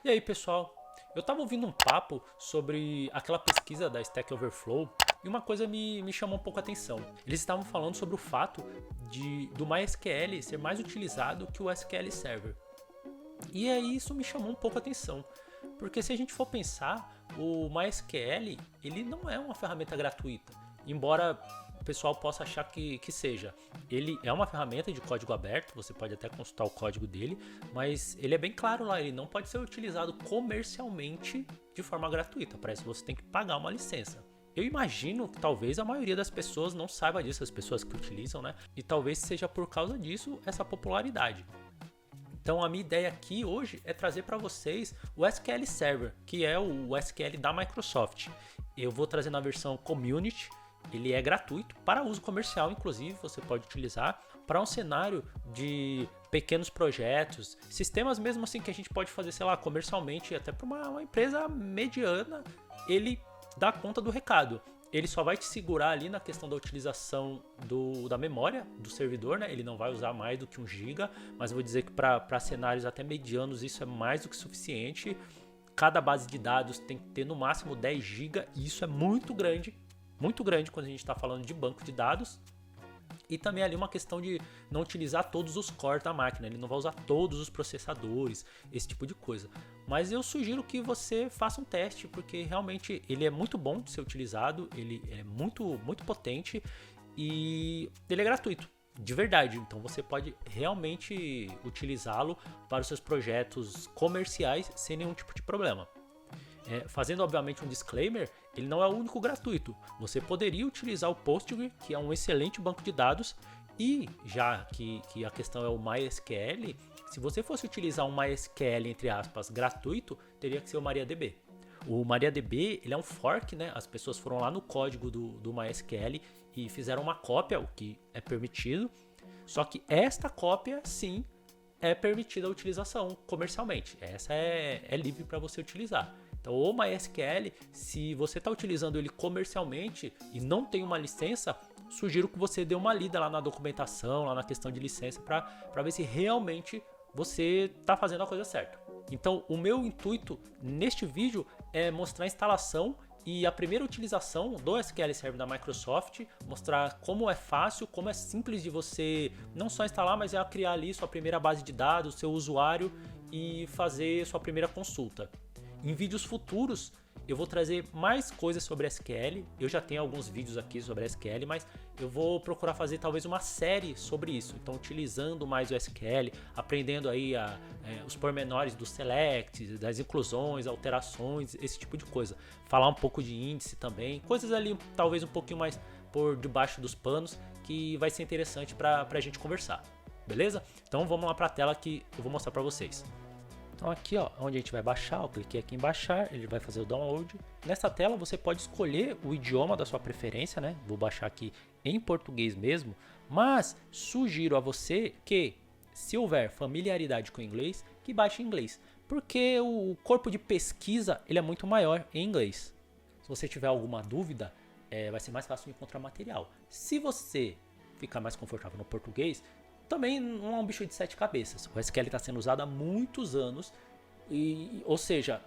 E aí, pessoal? Eu estava ouvindo um papo sobre aquela pesquisa da Stack Overflow e uma coisa me chamou um pouco a atenção. Eles estavam falando sobre o fato do MySQL ser mais utilizado que o SQL Server. E aí isso me chamou um pouco a atenção, porque se a gente for pensar, o MySQL ele não é uma ferramenta gratuita, embora o pessoal possa achar que seja. Ele é uma ferramenta de código aberto, você pode até consultar o código dele, mas ele é bem claro lá, ele não pode ser utilizado comercialmente de forma gratuita, parece que você tem que pagar uma licença. Eu imagino que talvez a maioria das pessoas não saiba disso, as pessoas que utilizam, né? E talvez seja por causa disso essa popularidade. Então a minha ideia aqui hoje é trazer para vocês o SQL Server, que é o SQL da Microsoft. Eu vou trazer na versão Community, ele é gratuito para uso comercial, inclusive você pode utilizar para um cenário de pequenos projetos, sistemas mesmo assim que a gente pode fazer, sei lá, comercialmente, até para uma empresa mediana, ele dá conta do recado. Ele só vai te segurar ali na questão da utilização da memória do servidor, né? Ele não vai usar mais do que 1 GB, mas eu vou dizer que para cenários até medianos isso é mais do que suficiente. Cada base de dados tem que ter no máximo 10 GB e isso é muito grande quando a gente está falando de banco de dados. E também ali uma questão de não utilizar todos os cores da máquina, ele não vai usar todos os processadores, esse tipo de coisa. Mas eu sugiro que você faça um teste, porque realmente ele é muito bom de ser utilizado, ele é muito potente e ele é gratuito, de verdade. Então você pode realmente utilizá-lo para os seus projetos comerciais sem nenhum tipo de problema. Fazendo obviamente um disclaimer, ele não é o único gratuito. Você poderia utilizar o Postgre, que é um excelente banco de dados, e já que a questão é o MySQL, se você fosse utilizar um MySQL, entre aspas, gratuito, teria que ser o MariaDB. O MariaDB ele é um fork, né? As pessoas foram lá no código do MySQL e fizeram uma cópia, o que é permitido, só que esta cópia, sim, é permitida a utilização comercialmente. Essa é livre para você utilizar. Então, o MySQL, se você está utilizando ele comercialmente e não tem uma licença, sugiro que você dê uma lida lá na documentação, lá na questão de licença, para ver se realmente você está fazendo a coisa certa. Então, o meu intuito neste vídeo é mostrar a instalação e a primeira utilização do SQL Server da Microsoft, mostrar como é fácil, como é simples de você não só instalar, mas é criar ali sua primeira base de dados, seu usuário e fazer sua primeira consulta. Em vídeos futuros eu vou trazer mais coisas sobre SQL, eu já tenho alguns vídeos aqui sobre SQL, mas eu vou procurar fazer talvez uma série sobre isso, então utilizando mais o SQL, aprendendo aí os pormenores dos selects, das inclusões, alterações, esse tipo de coisa. Falar um pouco de índice também, coisas ali talvez um pouquinho mais por debaixo dos panos, que vai ser interessante para a gente conversar, beleza? Então vamos lá para a tela que eu vou mostrar para vocês. Então aqui, ó, onde a gente vai baixar, eu cliquei aqui em baixar, ele vai fazer o download. Nessa tela você pode escolher o idioma da sua preferência, né? Vou baixar aqui em português mesmo, mas sugiro a você que, se houver familiaridade com o inglês, que baixe em inglês, porque o corpo de pesquisa ele é muito maior em inglês. Se você tiver alguma dúvida, vai ser mais fácil de encontrar material. Se você ficar mais confortável no português, também não é um bicho de 7 cabeças. O SQL está sendo usado há muitos anos, ou seja,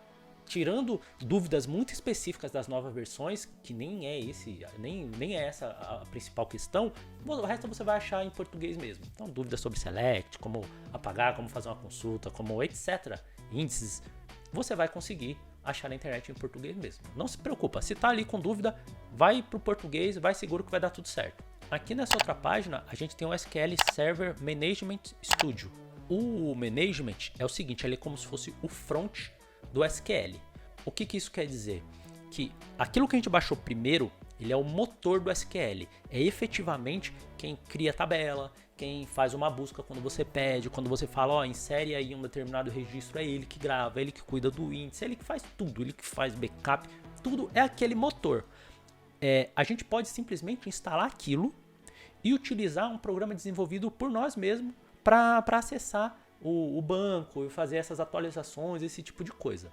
tirando dúvidas muito específicas das novas versões, que nem é essa a principal questão, o resto você vai achar em português mesmo. Então, dúvidas sobre select, como apagar, como fazer uma consulta, como etc, índices, você vai conseguir achar na internet em português mesmo. Não se preocupa, se tá ali com dúvida, vai pro português, vai seguro que vai dar tudo certo. Aqui nessa outra página, a gente tem o SQL Server Management Studio. O Management é o seguinte, ele é como se fosse o front do SQL. O que isso quer dizer? Que aquilo que a gente baixou primeiro, ele é o motor do SQL. É efetivamente quem cria a tabela, quem faz uma busca quando você pede, quando você fala, ó, insere aí um determinado registro, é ele que grava, é ele que cuida do índice, é ele que faz tudo, ele que faz backup, tudo é aquele motor. A gente pode simplesmente instalar aquilo e utilizar um programa desenvolvido por nós mesmos para acessar o banco e fazer essas atualizações, esse tipo de coisa.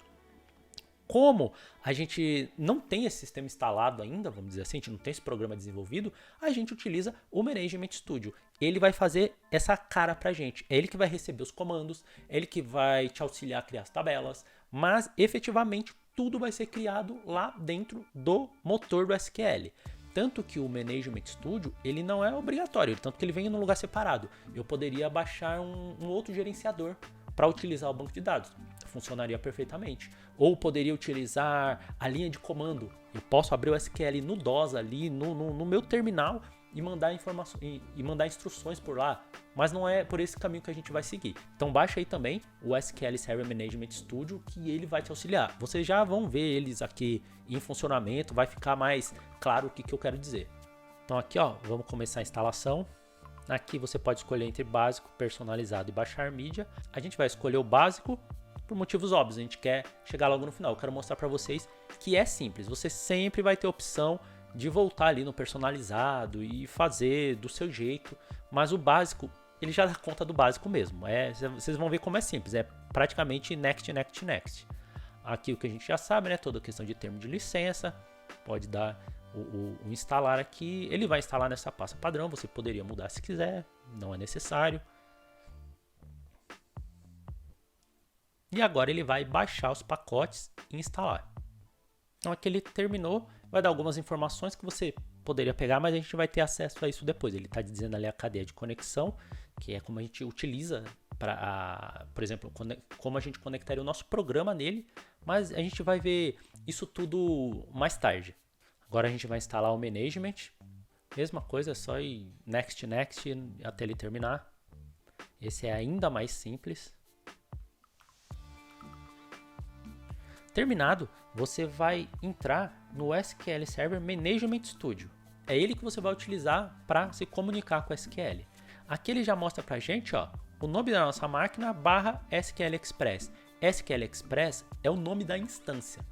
como a gente não tem esse sistema instalado ainda, vamos dizer assim, a gente não tem esse programa desenvolvido, a gente utiliza o Management Studio. Ele vai fazer essa cara pra gente. É ele que vai receber os comandos, é ele que vai te auxiliar a criar as tabelas, mas efetivamente tudo vai ser criado lá dentro do motor do SQL. Tanto que o Management Studio, ele não é obrigatório, tanto que ele vem em um lugar separado. Eu poderia baixar um outro gerenciador para utilizar o banco de dados. Funcionaria perfeitamente. Ou poderia utilizar a linha de comando. Eu posso abrir o SQL no DOS ali, no meu terminal e mandar informações e mandar instruções por lá. Mas não é por esse caminho que a gente vai seguir. Então baixa aí também o SQL Server Management Studio, que ele vai te auxiliar. Vocês já vão ver eles aqui em funcionamento, vai ficar mais claro o que eu quero dizer. Então aqui, ó, vamos começar a instalação. Aqui você pode escolher entre básico, personalizado e baixar mídia. A gente vai escolher o básico por motivos óbvios. A gente quer chegar logo no final. Eu quero mostrar para vocês que é simples. Você sempre vai ter a opção de voltar ali no personalizado e fazer do seu jeito. Mas o básico, ele já dá conta do básico mesmo. Vocês vão ver como é simples. É praticamente next, next, next. Aqui o que a gente já sabe, né? Toda a questão de termo de licença. Pode dar o instalar aqui. Ele vai instalar nessa pasta padrão. Você poderia mudar se quiser. Não é necessário. E agora ele vai baixar os pacotes e instalar. Então aqui ele terminou. Vai dar algumas informações que você poderia pegar, mas a gente vai ter acesso a isso depois. Ele está dizendo ali a cadeia de conexão, que é como a gente utiliza, por exemplo, como a gente conectaria o nosso programa nele, mas a gente vai ver isso tudo mais tarde. Agora a gente vai instalar o Management. Mesma coisa, é só ir next, next até ele terminar. Esse é ainda mais simples. Terminado, você vai entrar no SQL Server Management Studio. É ele que você vai utilizar para se comunicar com o SQL. Aqui ele já mostra para a gente, ó, o nome da nossa máquina /SQL Express. SQL Express é o nome da instância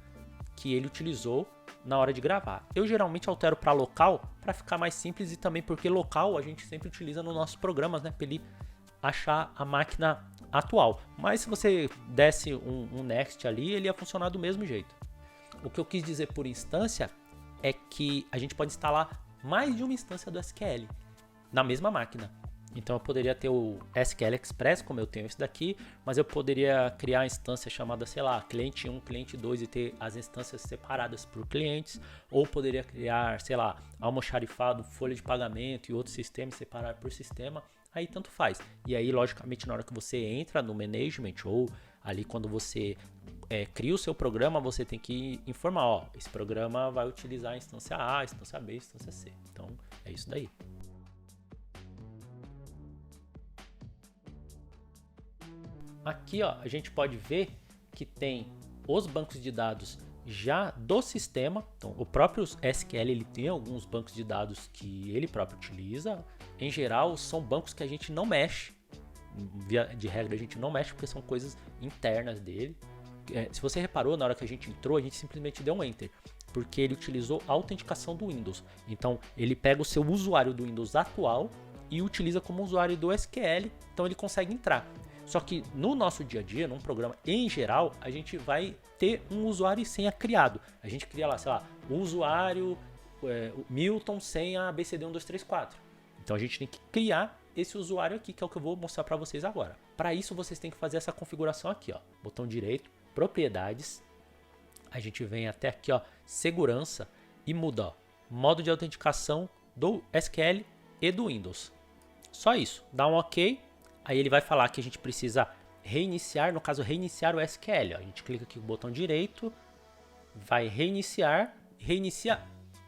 que ele utilizou na hora de gravar. Eu geralmente altero para local para ficar mais simples e também porque local a gente sempre utiliza nos nossos programas, né, para ele achar a máquina atual. Mas se você desse um next ali, ele ia funcionar do mesmo jeito. O que eu quis dizer por instância é que a gente pode instalar mais de uma instância do SQL na mesma máquina. Então eu poderia ter o SQL Express, como eu tenho esse daqui, mas eu poderia criar a instância chamada, sei lá, cliente 1, cliente 2 e ter as instâncias separadas por clientes, ou poderia criar, sei lá, almoxarifado, folha de pagamento e outro sistema separado por sistema. Aí tanto faz. E aí, logicamente, na hora que você entra no Management ou ali quando você cria o seu programa, você tem que informar, ó, esse programa vai utilizar a instância A, a instância B, a instância C. Então, é isso daí. Aqui, ó, a gente pode ver que tem os bancos de dados já do sistema. Então, o próprio SQL ele tem alguns bancos de dados que ele próprio utiliza. Em geral, são bancos que a gente não mexe. Via de regra, a gente não mexe porque são coisas internas dele. Se você reparou, na hora que a gente entrou, a gente simplesmente deu um Enter, porque ele utilizou a autenticação do Windows. Então, ele pega o seu usuário do Windows atual e utiliza como usuário do SQL, então ele consegue entrar. Só que no nosso dia a dia, num programa em geral, a gente vai ter um usuário e senha criado. A gente cria lá, sei lá, o usuário Milton senha ABCD1234. Então a gente tem que criar esse usuário aqui, que é o que eu vou mostrar para vocês agora. Para isso vocês têm que fazer essa configuração aqui, ó. Botão direito, propriedades. A gente vem até aqui, ó, segurança e muda, ó, modo de autenticação do SQL e do Windows. Só isso, dá um OK. Aí ele vai falar que a gente precisa reiniciar, no caso reiniciar o SQL. Ó. A gente clica aqui com o botão direito, vai reiniciar, reinicia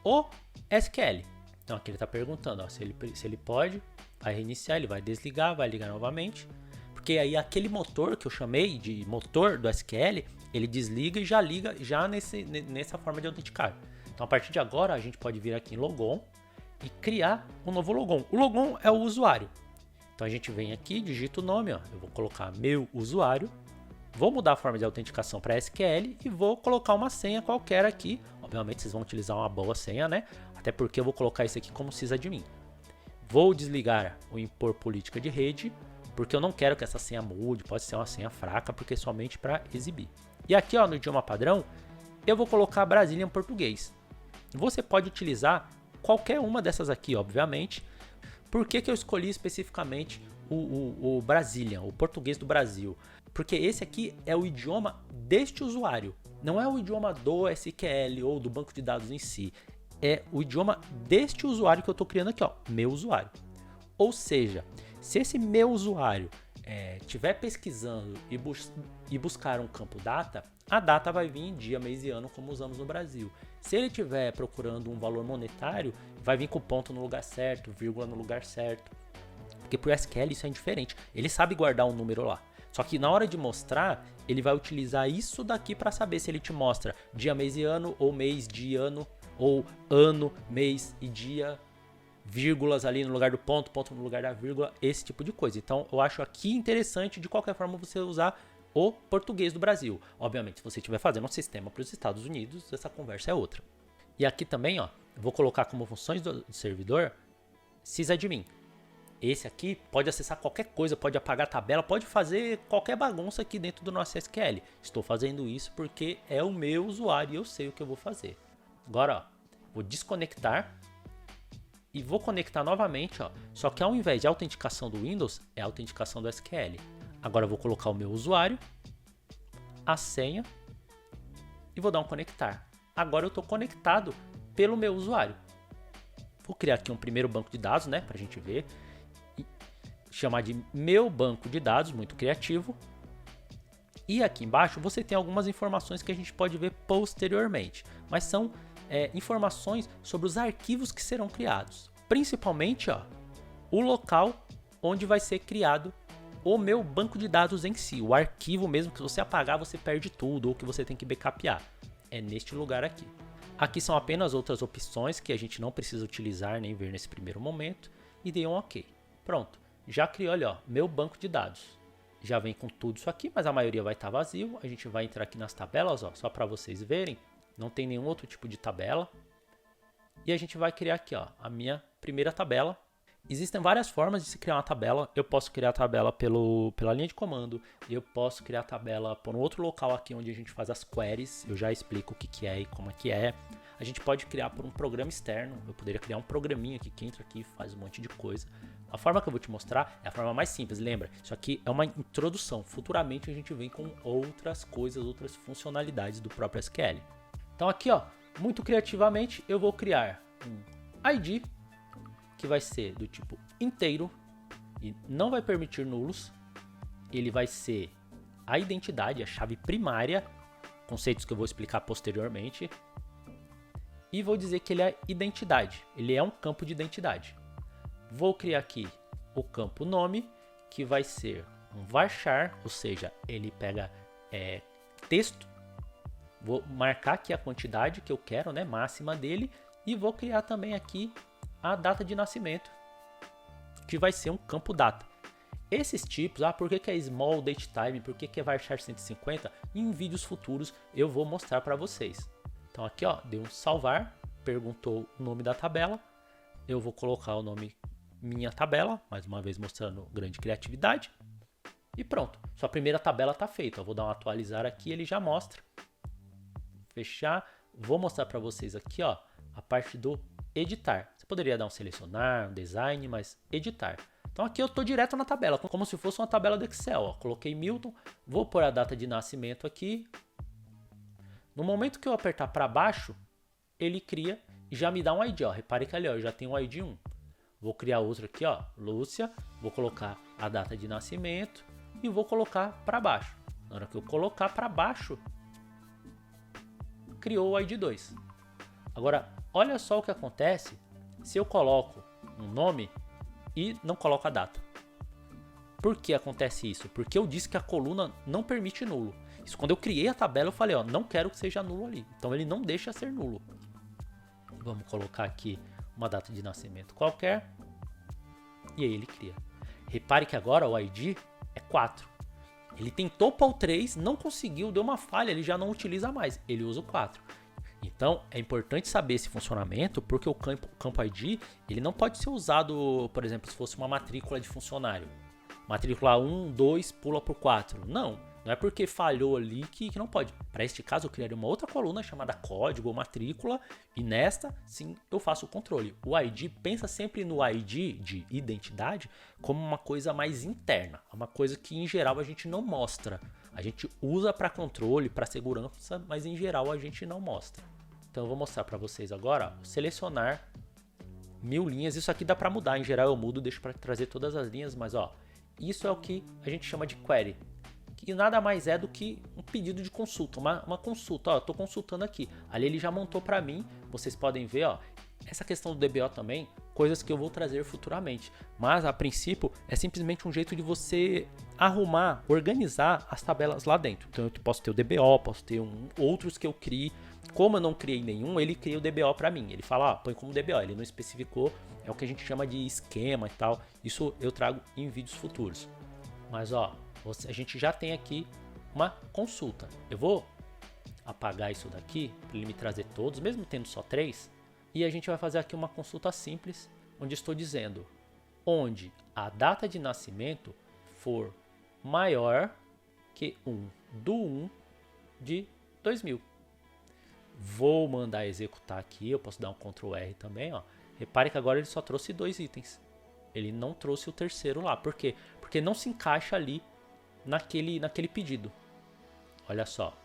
o SQL. Então aqui ele está perguntando, ó, se ele pode, vai reiniciar, ele vai desligar, vai ligar novamente. Porque aí aquele motor que eu chamei de motor do SQL, ele desliga e já liga já nessa forma de autenticar. Então a partir de agora a gente pode vir aqui em Logon e criar um novo Logon. O Logon é o usuário. Então a gente vem aqui, digita o nome, ó. Eu vou colocar meu usuário, vou mudar a forma de autenticação para SQL e vou colocar uma senha qualquer aqui. Obviamente vocês vão utilizar uma boa senha, né? Até porque eu vou colocar isso aqui como sysadmin. Vou desligar o impor política de rede, porque eu não quero que essa senha mude, pode ser uma senha fraca, porque é somente para exibir. E aqui, ó, no idioma padrão, eu vou colocar Brazilian Português. Você pode utilizar qualquer uma dessas aqui, obviamente. Por que eu escolhi especificamente o Brazilian, o português do Brasil? Porque esse aqui é o idioma deste usuário. Não é o idioma do SQL ou do banco de dados em si. É o idioma deste usuário que eu estou criando aqui, ó, meu usuário. Ou seja, se esse meu usuário estiver pesquisando e buscar um campo data, a data vai vir em dia, mês e ano, como usamos no Brasil. Se ele estiver procurando um valor monetário, vai vir com ponto no lugar certo, vírgula no lugar certo. Porque para o SQL isso é indiferente. Ele sabe guardar um número lá. Só que na hora de mostrar, ele vai utilizar isso daqui para saber se ele te mostra dia, mês e ano, ou mês, dia, ano, ou ano, mês e dia, vírgulas ali no lugar do ponto, ponto no lugar da vírgula, esse tipo de coisa. Então eu acho aqui interessante de qualquer forma você usar o português do Brasil. Obviamente, se você estiver fazendo um sistema para os Estados Unidos, essa conversa é outra. E aqui também, ó, vou colocar como funções do servidor sysadmin. Esse aqui pode acessar qualquer coisa, pode apagar a tabela, pode fazer qualquer bagunça aqui dentro do nosso SQL. Estou fazendo isso porque é o meu usuário e eu sei o que eu vou fazer. Agora, ó, vou desconectar e vou conectar novamente, ó. Só que ao invés de autenticação do Windows, é a autenticação do SQL. Agora eu vou colocar o meu usuário, a senha e vou dar um conectar. Agora eu estou conectado pelo meu usuário. Vou criar aqui um primeiro banco de dados, né, para a gente ver. E chamar de meu banco de dados, muito criativo. E aqui embaixo você tem algumas informações que a gente pode ver posteriormente, mas são informações sobre os arquivos que serão criados. Principalmente, ó, o local onde vai ser criado o meu banco de dados em si, o arquivo mesmo que se você apagar você perde tudo ou que você tem que backupear. É neste lugar aqui. Aqui são apenas outras opções que a gente não precisa utilizar nem ver nesse primeiro momento e dei um OK. Pronto, já criou, olha, ó, meu banco de dados. Já vem com tudo isso aqui, mas a maioria vai estar vazio. A gente vai entrar aqui nas tabelas, ó, só para vocês verem. Não tem nenhum outro tipo de tabela. E a gente vai criar aqui, ó, a minha primeira tabela. Existem várias formas de se criar uma tabela. Eu posso criar a tabela pela linha de comando. Eu posso criar a tabela por um outro local aqui onde a gente faz as queries. Eu já explico o que é e como é que é. A gente pode criar por um programa externo. Eu poderia criar um programinha aqui que entra aqui e faz um monte de coisa. A forma que eu vou te mostrar é a forma mais simples. Lembra, isso aqui é uma introdução. Futuramente a gente vem com outras coisas, outras funcionalidades do próprio SQL. Então aqui, ó, muito criativamente, eu vou criar um ID que vai ser do tipo inteiro e não vai permitir nulos. Ele vai ser a identidade, a chave primária, conceitos que eu vou explicar posteriormente. E vou dizer que ele é identidade, ele é um campo de identidade. Vou criar aqui o campo nome, que vai ser um varchar, ou seja, ele pega texto. Vou marcar aqui a quantidade que eu quero, né, máxima dele, e vou criar também aqui a data de nascimento, que vai ser um campo data. Esses tipos, por que é small date time, por que é varchar 150, em vídeos futuros eu vou mostrar para vocês. Então aqui, ó, dei um salvar, perguntou o nome da tabela, eu vou colocar o nome minha tabela, mais uma vez mostrando grande criatividade, e pronto, sua primeira tabela está feita. Eu vou dar um atualizar aqui, ele já mostra. Fechar, vou mostrar para vocês aqui, ó, a parte do editar. Você poderia dar um selecionar, um design, mas editar. Então aqui eu estou direto na tabela, como se fosse uma tabela do Excel, ó. Coloquei Milton, vou pôr a data de nascimento aqui. No momento que eu apertar para baixo, ele cria e já me dá um ID, ó. Repare que ali, ó, eu já tenho um ID 1. Vou criar outro aqui, ó, Lúcia, vou colocar a data de nascimento e vou colocar para baixo. Na hora que eu colocar para baixo, criou o ID 2. Agora, olha só o que acontece se eu coloco um nome e não coloco a data. Por que acontece isso? Porque eu disse que a coluna não permite nulo. Isso quando eu criei a tabela eu falei, ó, não quero que seja nulo ali. Então ele não deixa ser nulo. Vamos colocar aqui uma data de nascimento qualquer. E aí ele cria. Repare que agora o ID é 4. Ele tentou pôr o 3, não conseguiu, deu uma falha, ele já não utiliza mais, ele usa o 4. Então é importante saber esse funcionamento, porque o campo ID ele não pode ser usado, por exemplo, se fosse uma matrícula de funcionário. Matrícula 1, 2, pula para o 4. Não, Não é porque falhou ali que não pode. Para este caso, eu criaria uma outra coluna chamada código ou matrícula, e nesta, sim, eu faço o controle. O ID, pensa sempre no ID de identidade como uma coisa mais interna, uma coisa que em geral a gente não mostra. A gente usa para controle, para segurança, mas em geral a gente não mostra. Então eu vou mostrar para vocês agora, ó, selecionar 1000 linhas. Isso aqui dá para mudar, em geral eu mudo, deixo para trazer todas as linhas, mas ó, isso é o que a gente chama de query. Que nada mais é do que um pedido de consulta, uma consulta. Ó, eu estou consultando aqui. Ali ele já montou para mim. Vocês podem ver, ó, essa questão do DBO também, coisas que eu vou trazer futuramente. Mas a princípio é simplesmente um jeito de você arrumar, organizar as tabelas lá dentro. Então eu posso ter o DBO, posso ter outros que eu crie. Como eu não criei nenhum, ele cria o DBO para mim. Ele fala, põe como DBO. Ele não especificou, é o que a gente chama de esquema e tal. Isso eu trago em vídeos futuros. Mas ó, a gente já tem aqui uma consulta. Eu vou apagar isso daqui para ele me trazer todos, mesmo tendo só 3. E a gente vai fazer aqui uma consulta simples, onde estou dizendo onde a data de nascimento for maior que 1 do 1 de 2000. Vou mandar executar aqui, eu posso dar um Ctrl R também, ó. Repare que agora ele só trouxe 2 itens. Ele não trouxe o terceiro lá. Por quê? Porque não se encaixa ali naquele pedido. Olha só.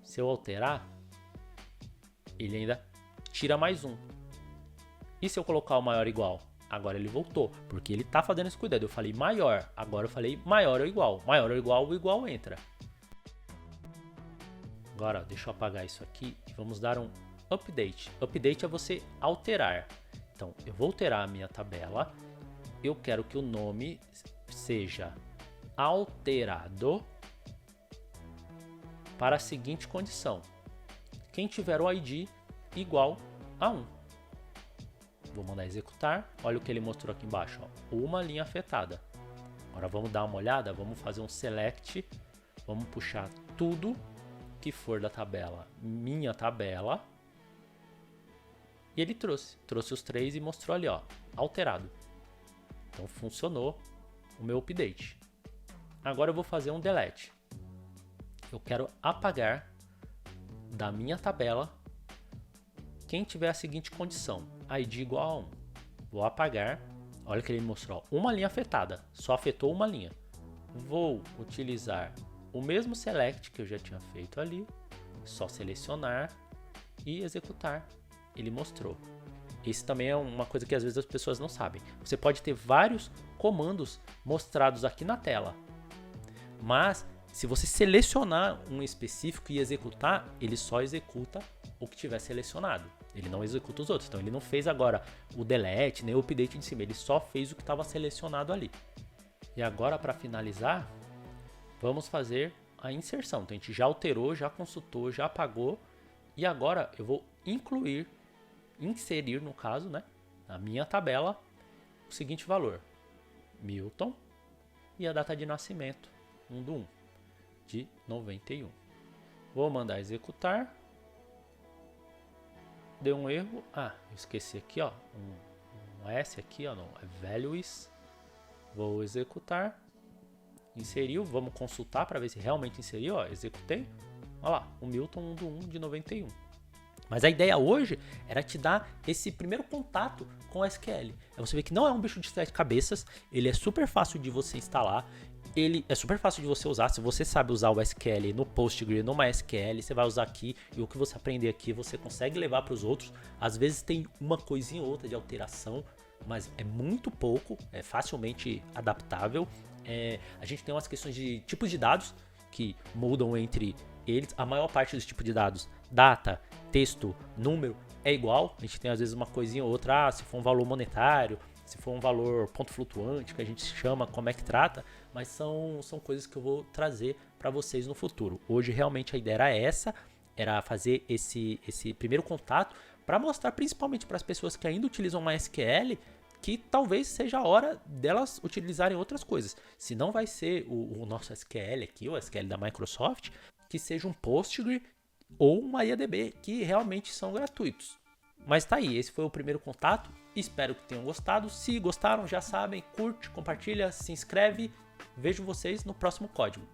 Se eu alterar, ele ainda tira mais 1. E se eu colocar o maior igual? Agora ele voltou, porque ele tá fazendo esse cuidado. Eu falei maior, agora eu falei maior ou igual. Maior ou igual, o igual entra. Agora, deixa eu apagar isso aqui e vamos dar um update. Update é você alterar. Então, eu vou alterar a minha tabela. Eu quero que o nome seja alterado para a seguinte condição: quem tiver o ID igual a 1. Vou mandar executar. Olha o que ele mostrou aqui embaixo, ó, uma linha afetada. Agora vamos dar uma olhada, vamos fazer um select, vamos puxar tudo que for da tabela, minha tabela, e ele trouxe os 3 e mostrou ali, ó, alterado. Então funcionou o meu update. Agora eu vou fazer um delete. Eu quero apagar da minha tabela quem tiver a seguinte condição: ID igual a 1. Vou apagar. Olha que ele mostrou, ó, uma linha afetada. Só afetou uma linha. Vou utilizar o mesmo select que eu já tinha feito ali. Só selecionar e executar. Ele mostrou. Isso também é uma coisa que às vezes as pessoas não sabem. Você pode ter vários comandos mostrados aqui na tela, mas se você selecionar um específico e executar, ele só executa o que tiver selecionado. Ele não executa os outros. Então ele não fez agora o delete nem o update de cima. Ele só fez o que estava selecionado ali. E agora, para finalizar, vamos fazer a inserção. Então a gente já alterou, já consultou, já apagou. E agora eu vou inserir no caso, né, na minha tabela, o seguinte valor: Milton e a data de nascimento 1 do 1 de 91. Vou mandar executar. Deu um erro. Eu esqueci aqui, ó, um S aqui, ó, não, é values. Vou executar. Inseriu, vamos consultar para ver se realmente inseriu, ó, executei. Olha lá, o Milton 1 do 1 de 91. Mas a ideia hoje era te dar esse primeiro contato com o SQL. É você ver que não é um bicho de 7 cabeças, ele é super fácil de você instalar, ele é super fácil de você usar. Se você sabe usar o SQL no Postgre, no MySQL, você vai usar aqui e o que você aprender aqui você consegue levar para os outros. Às vezes tem uma coisinha ou outra de alteração, mas é muito pouco, é facilmente adaptável. A gente tem umas questões de tipos de dados que mudam entre eles. A maior parte dos tipos de dados, data, texto, número, é igual. A gente tem às vezes uma coisinha ou outra, se for um valor monetário, se for um valor ponto flutuante, que a gente chama, como é que trata, mas são coisas que eu vou trazer para vocês no futuro. Hoje realmente a ideia era essa, era fazer esse primeiro contato para mostrar principalmente para as pessoas que ainda utilizam MySQL que talvez seja a hora delas utilizarem outras coisas. Se não vai ser o nosso SQL aqui, o SQL da Microsoft, que seja um Postgre ou um MariaDB, que realmente são gratuitos. Mas tá aí, esse foi o primeiro contato. Espero que tenham gostado. Se gostaram, já sabem, curte, compartilha, se inscreve. Vejo vocês no próximo código.